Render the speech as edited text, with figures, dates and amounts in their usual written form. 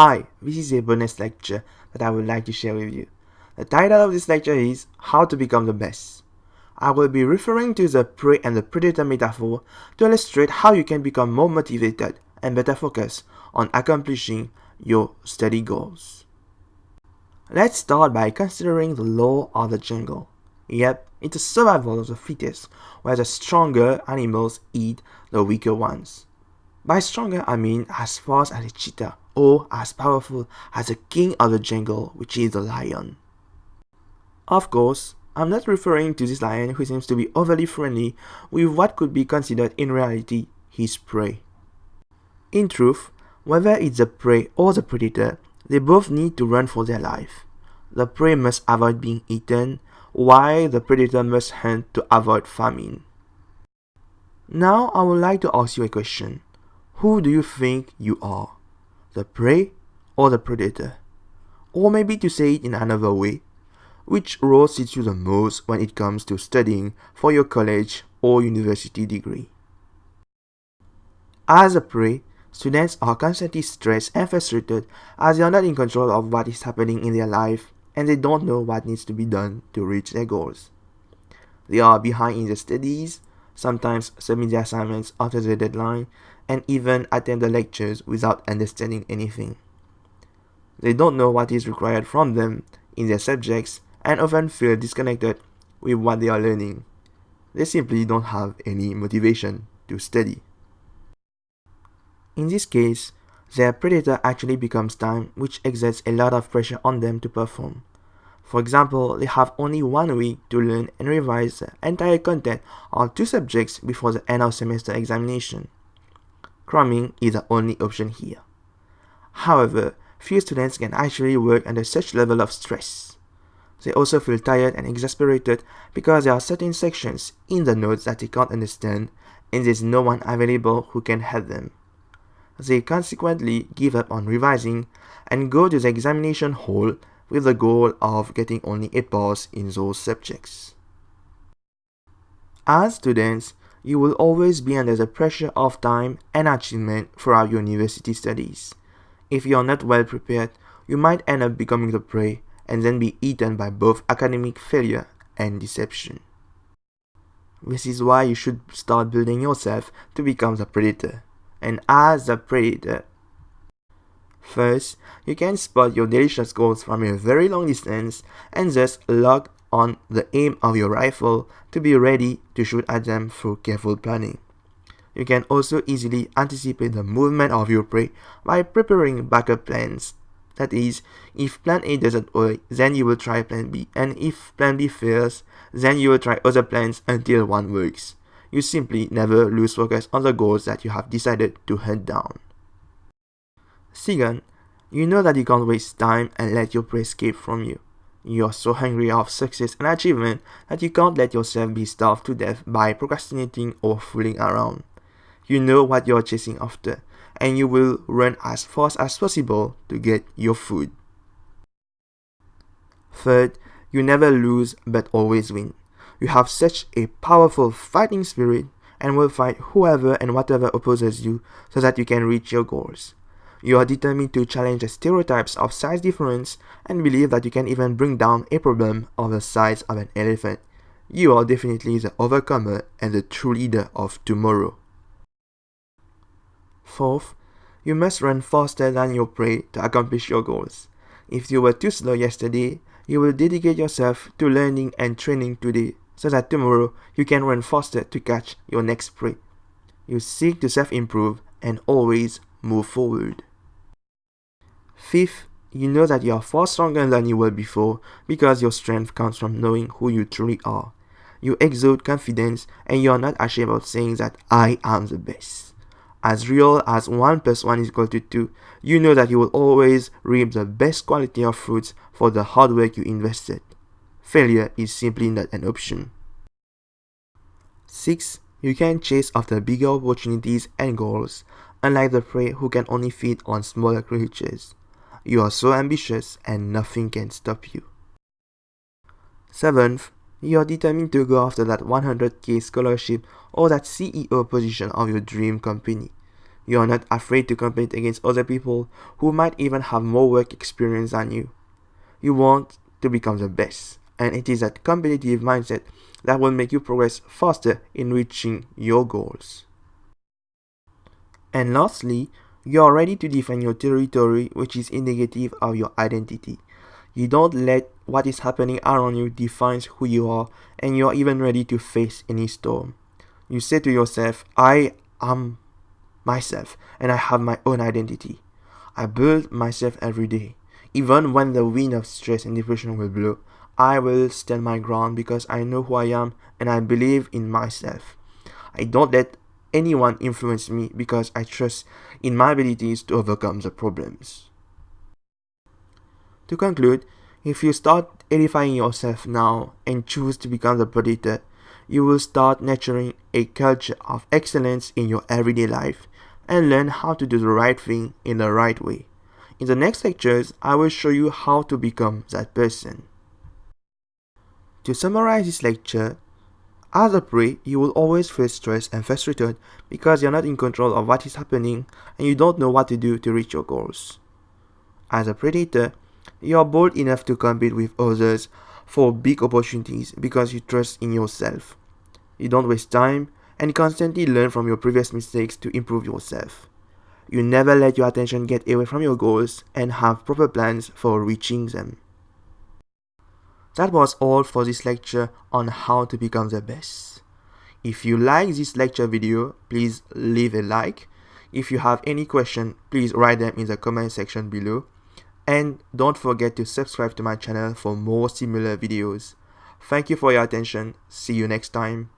Hi, this is a bonus lecture that I would like to share with you. The title of this lecture is How to Become the Best. I will be referring to the prey and the predator metaphor to illustrate how you can become more motivated and better focused on accomplishing your study goals. Let's start by considering the law of the jungle. Yep, it's a survival of the fittest, where the stronger animals eat the weaker ones. By stronger, I mean as fast as a cheetah or as powerful as the king of the jungle, which is the lion. Of course, I'm not referring to this lion who seems to be overly friendly with what could be considered in reality his prey. In truth, whether it's the prey or the predator, they both need to run for their life. The prey must avoid being eaten, while the predator must hunt to avoid famine. Now I would like to ask you a question. Who do you think you are? The prey or the predator? Or maybe to say it in another way, which role suits you the most when it comes to studying for your college or university degree? As a prey, students are constantly stressed and frustrated as they are not in control of what is happening in their life and they don't know what needs to be done to reach their goals. They are behind in their studies, sometimes submit their assignments after the deadline, and even attend the lectures without understanding anything. They don't know what is required from them in their subjects and often feel disconnected with what they are learning. They simply don't have any motivation to study. In this case, their predator actually becomes time, which exerts a lot of pressure on them to perform. For example, they have only 1 week to learn and revise the entire content on 2 subjects before the end of semester examination. Cramming is the only option here. However, few students can actually work under such level of stress. They also feel tired and exasperated because there are certain sections in the notes that they can't understand and there's no one available who can help them. They consequently give up on revising and go to the examination hall with the goal of getting only a pass in those subjects. As students, you will always be under the pressure of time and achievement throughout your university studies. If you are not well prepared, you might end up becoming the prey and then be eaten by both academic failure and deception. This is why you should start building yourself to become the predator. And as the predator, first, you can spot your delicious goals from a very long distance and thus lock on the aim of your rifle to be ready to shoot at them through careful planning. You can also easily anticipate the movement of your prey by preparing backup plans. That is, if plan A doesn't work, then you will try plan B, and if plan B fails, then you will try other plans until one works. You simply never lose focus on the goals that you have decided to hunt down. Second, you know that you can't waste time and let your prey escape from you. You are so hungry of success and achievement that you can't let yourself be starved to death by procrastinating or fooling around. You know what you are chasing after, and you will run as fast as possible to get your food. Third, you never lose but always win. You have such a powerful fighting spirit and will fight whoever and whatever opposes you so that you can reach your goals. You are determined to challenge the stereotypes of size difference and believe that you can even bring down a problem of the size of an elephant. You are definitely the overcomer and the true leader of tomorrow. Fourth, you must run faster than your prey to accomplish your goals. If you were too slow yesterday, you will dedicate yourself to learning and training today so that tomorrow you can run faster to catch your next prey. You seek to self-improve and always move forward. Fifth, you know that you are far stronger than you were before because your strength comes from knowing who you truly are. You exude confidence and you are not ashamed of saying that I am the best. As real as 1 + 1 = 2, you know that you will always reap the best quality of fruits for the hard work you invested. Failure is simply not an option. 6. You can chase after bigger opportunities and goals, unlike the prey who can only feed on smaller creatures. You are so ambitious and nothing can stop you. 7th, you are determined to go after that 100K scholarship or that CEO position of your dream company. You are not afraid to compete against other people who might even have more work experience than you. You want to become the best, and it is that competitive mindset that will make you progress faster in reaching your goals. And lastly, you are ready to define your territory, which is indicative of your identity. You don't let what is happening around you define who you are, and you are even ready to face any storm. You say to yourself, I am myself, and I have my own identity. I build myself every day. Even when the wind of stress and depression will blow, I will stand my ground because I know who I am and I believe in myself. I don't let anyone influence me because I trust in my abilities to overcome the problems. To conclude, if you start edifying yourself now and choose to become the predator, you will start nurturing a culture of excellence in your everyday life and learn how to do the right thing in the right way. In the next lectures, I will show you how to become that person. To summarize this lecture, as a prey, you will always feel stressed and frustrated because you're not in control of what is happening and you don't know what to do to reach your goals. As a predator, you are bold enough to compete with others for big opportunities because you trust in yourself. You don't waste time and constantly learn from your previous mistakes to improve yourself. You never let your attention get away from your goals and have proper plans for reaching them. That was all for this lecture on how to become the best. If you like this lecture video, please leave a like. If you have any question, please write them in the comment section below. And don't forget to subscribe to my channel for more similar videos. Thank you for your attention. See you next time.